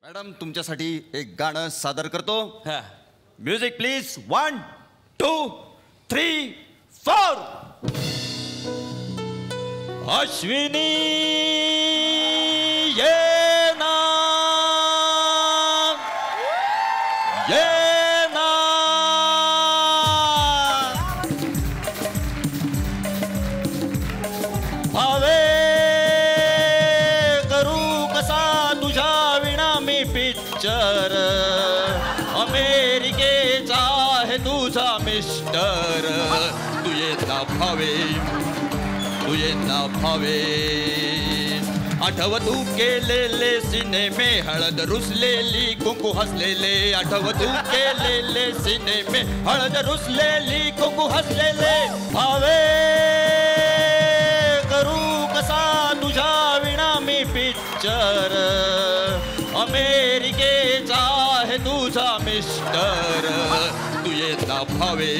Madam तुमच्यासाठी एक गाणं सादर करतो. हा. Music please. 1 2 3 4. अश्विनी ये ना ये ना भावे करू कसा तुझ्या विना मी पिक्चर. अमेरिकेचा आहे तुझा मिस्टर. तू येता भावे तू येता भावे. आठव तू केलेले सिनेमे हळद रुसलेली कुंकू हसलेले. आठव तू केलेले सिनेमे हळद रुसलेली कुंकू हसलेले. भावे करू कसा तुझ्या विना मी पिक्चर. अमेरिकेचा आहे तुझा मिस्टर. तू येता भावे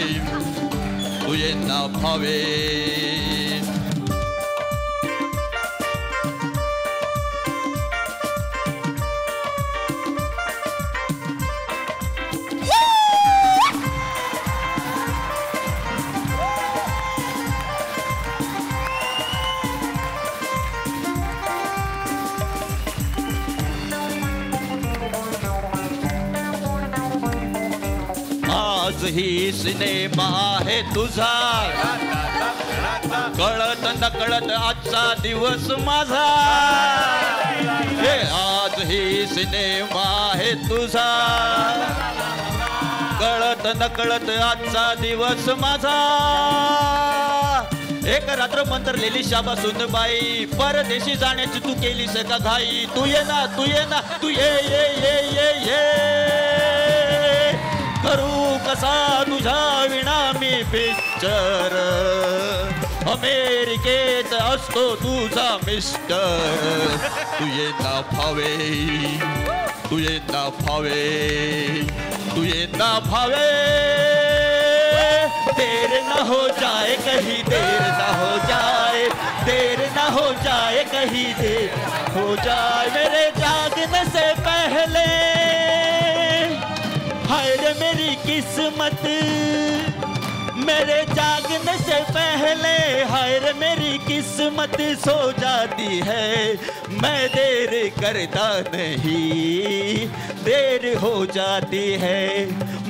तू येता भावे. आज ही सिनेमा आहे तुझा. कळत नकळत आजचा दिवस माझा. हे आज ही सिनेमा आहे तुझा. कळत नकळत आजचा दिवस माझा. एक रात्र मंतरलेली शाबासून बाई. परदेशी जाण्याची तू केलीस का घाई. तू ये ना तू ये ना तू ये ये ये ये ये. करू कसा तुझ्या विना मी पिक्चर. अमेरिकेत असतो तुझा मिस्टर. तू येता भावे तू येता भावे तू येता भावे. देर न हो जाए कहीं देर न हो जाए. देर न हो जाए कहीं देर हो जाए. मेरे जागने से पहले हाय रे मेरी किस्मत. मेरे जागने से पहले हाय रे मेरी किस्मत सो जाती है. मैं देर करता नहीं देर हो जाती है.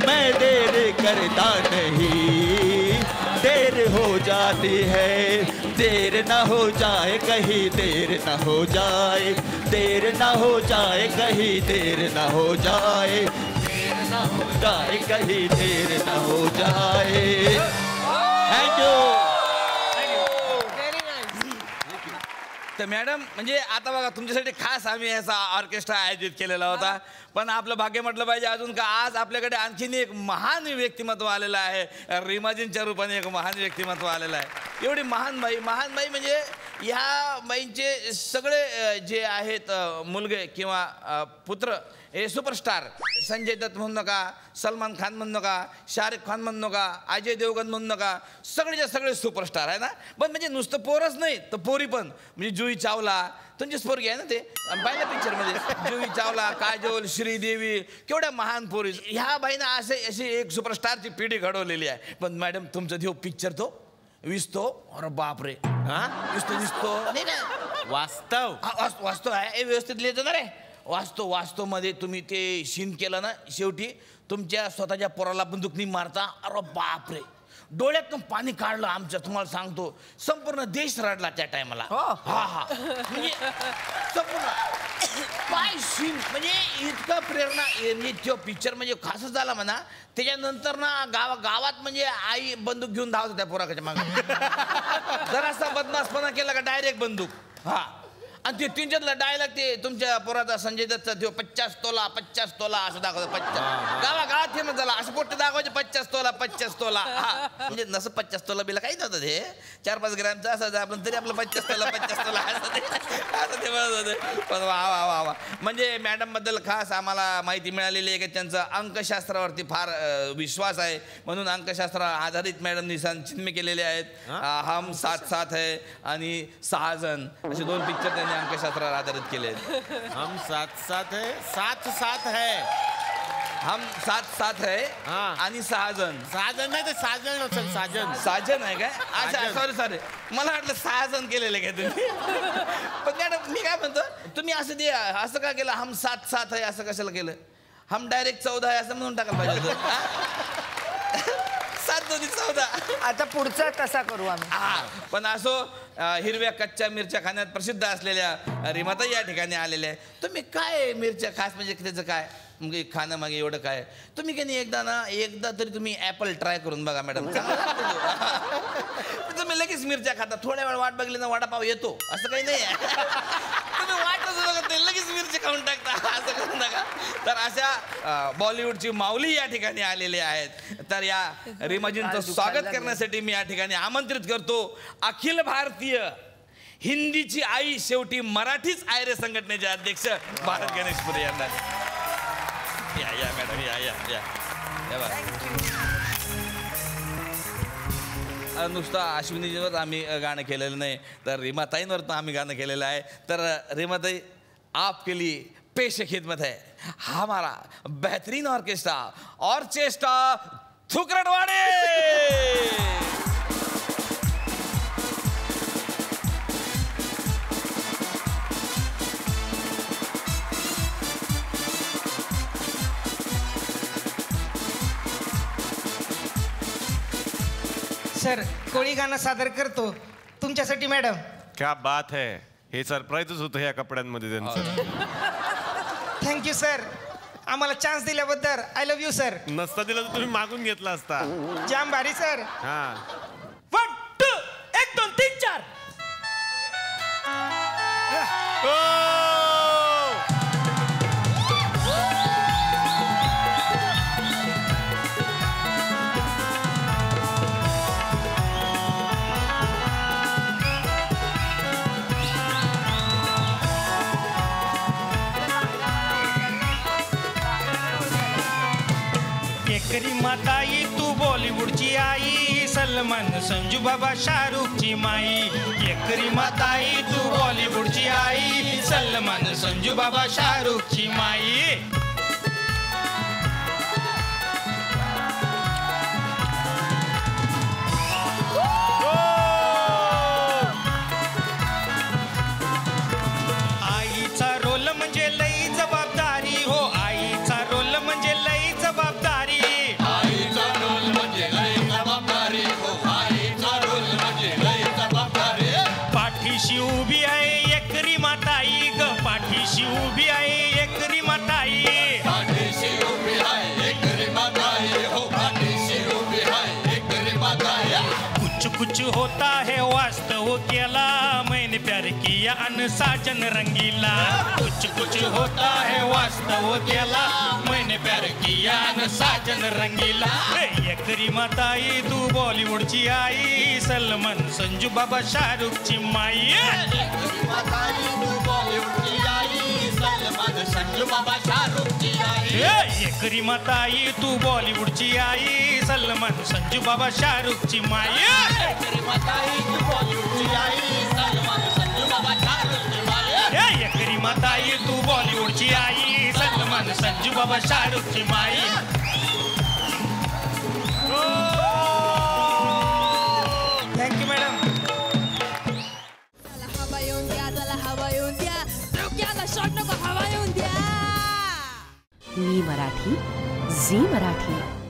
मैं देर करता नहीं देर हो जाती है. देर न हो जाए कहीं देर न हो जाए. देर न हो जाए कहीं देर न हो जाए. हो जाए कहीं देर न हो जाए. Thank you. तर मॅडम म्हणजे आता बघा तुमच्यासाठी खास आम्ही असा ऑर्केस्ट्रा आयोजित केलेला होता. पण आपलं भाग्य म्हटलं पाहिजे अजून का आज आपल्याकडे आणखीन एक महान व्यक्तिमत्व आलेलं आहे. रीमाजींच्या रूपाने एक महान व्यक्तिमत्व आलेलं आहे. एवढी महान बाई म्हणजे ह्या बाईंचे सगळे जे आहेत मुलगे किंवा पुत्र हे सुपरस्टार. संजय दत्त म्हणू नका, सलमान खान म्हणू नका, शाहरुख खान म्हणू नका, अजय देवगन म्हणू नका. सगळेच्या सगळे सुपरस्टार आहे ना. पण म्हणजे नुसतं पोरच नाही तर पोरी पण. म्हणजे जुही चावला तुमचीच पोरगी आहे ना. ते पाहिलं पिक्चरमध्ये जुही चावला, काजोल, श्रीदेवी केवढ्या महान पोरी. ह्या बाईनं अशी एक सुपरस्टारची पिढी घडवलेली आहे. पण मॅडम तुमचा जो पिक्चर तो विसतो. अरे बापरे. हा विसतो नाही का वास्तव वास्तव आहे. व्यवस्थित लिहायचं ना रे. वास्तव मध्ये तुम्ही ते सीन केलं ना. शेवटी तुमच्या स्वतःच्या पोराला बंदुकनी मारता. अरे बापरे. डोळ्यातून पाणी काढलं आमच्या. तुम्हाला सांगतो संपूर्ण देश रडला त्या टायमाला. हा म्हणजे संपूर्ण काय सीन म्हणजे इतकं प्रेरणा. तो पिक्चर म्हणजे खासच झाला म्हणा. त्याच्यानंतर ना गावात म्हणजे आई बंदूक घेऊन धावतो त्या पोराच्या मागे. जरासा बदमाशपणा केला का डायरेक्ट बंदूक. हा आणि ते तीनच्यातला डायलॉग ते तुमच्या पोराचा संजय दत्तचा तो 50 तोला 50 तोला असं दाखवतो. 50 गावात फेमस झाला. असं पोट्ट दाखवायचे 50 तोला 50 तोला. हा म्हणजे नसं 50 तोला बिला काही नव्हतं. ते 4-5 ग्रॅमचं असायचं आपण तरी आपलं 50 तोला 50 तोला असं ते म्हणत होते. पण वा म्हणजे मॅडम बद्दल खास आम्हाला माहिती मिळालेली आहे की त्यांचं अंकशास्त्रावरती फार विश्वास आहे. म्हणून अंकशास्त्रावर आधारित मॅडमनी सिनेमे केलेले आहेत. हम साथ साथ है आणि 6 जण असे 2 पिक्चर त्यांनी आणि अंकशास्त्रावर आधारित केले आहेत. हम साथ साथ है, साथ साथ है. हम सात सात है हाँ. आणि 6 जण. 6 जण नाही तर 6 जण असेल. 6 जण. 6 जण आहे काय? अच्छा साजन. सॉरी मला वाटलं 6 जण केलेले काय तुम्ही. पण मॅडम मी काय म्हणतो, तुम्ही असं का केलं, हम सात सात आहे असं कशाला केलं? हम डायरेक्ट 14 आहे असं म्हणून टाकायला पाहिजे होतं. 7 दोन्ही 14. आता पुढचा तसा करू आम्ही. पण असो, हिरव्या कच्च्या मिरच्या खाण्यात प्रसिद्ध असलेल्या रीमाताई या ठिकाणी आलेल्या आहे. तुम्ही काय मिरच्या खास म्हणजे त्याचं काय म्हणजे खाणं मागे एवढं काय? तुम्ही काही एकदा तरी तुम्ही ॲपल ट्राय करून बघा मॅडम. तुम्ही लगेच मिरच्या खाता. थोड्या वेळ वाट बघली ना वडापाव येतो असं काही नाही आहे. तुम्ही वाटच बघत नाही, लगेच मिरची खाऊन टाकता. असं करू नका. तर अशा बॉलिवूडची माऊली या ठिकाणी आलेले आहेत. तर या रीमाजींचं स्वागत करण्यासाठी मी या ठिकाणी आमंत्रित करतो अखिल भारतीय हिंदीची आई शेवटी मराठीच आयरे संघटनेचे अध्यक्ष भारत गणेशपुरे यांना. या मॅडम या नुसतं अश्विनीजीवर आम्ही गाणं केलेलं नाही, तर रीमाताईंवर पण आम्ही गाणं केलेलं आहे. तर रीमाताई आपके लिए पेश खिदमत है हमारा बेहतरीन ऑर्केस्ट्रा थुकरटवाड़े. सर कोळी गाणं सादर करतो तुमच्यासाठी मॅडम. क्या बात है. हे सरप्राईजच होतं ह्या कपड्यांमध्ये त्यांचं. थँक्यू सर, आम्हाला चान्स दिल्याबद्दल. I love you sir. नसता दिला तर तुम्ही मागून घेतला असता. जाम भारी सर. हा 1 2 1 2 3 4. माताई तू बॉलिवूडची आई, सलमान संजू बाबा शाहरुखची माई. एकरी माताई तू बॉलिवूडची आई, सलमान संजू बाबा शाहरुखची माई. आईचा रोल म्हणजे लई जबाबदारी हो, आईचा रोल म्हणजे लई जबाबदारी. पाठीशी उभी आहे एकरी माताई ग, पाठीशी उभी आहे एकरी माताई. पाठीशी उभी आहे एकरी माताई हो, पाठीशी उभी आहे एकरी माताई. कुछ कुछ होता है वास्तव केला, मैंने प्यार किया अन साजन रंगीला. कुछ कुछ होता है वास्तव केला, मैंने प्यार किया अन साजन रंगीला. एकरी माताई तू बॉलिवूडची आई, सलमान संजू बाबा शाहरुखची माई. एकरी माताई तू बॉलिवूडची आई, सलमान संजू बाबा शाहरुखची आई. एकरी माताई तू बॉलिवूडची आई, सलमान संजू बाबा शाहरुखची माई. एकरी माताई तू बॉलिवूडची आई, सलमान संजू बाबा शाहरुखची माई. एकरी माताई तू बॉलिवूडची आई, सलमान संजू बाबा शाहरुखची माई. Thank you madam. हवा येऊन द्या, चला हवा येऊन द्या, डोक्याला शॉट नको हवा येऊन द्या. मी मराठी, झी मराठी.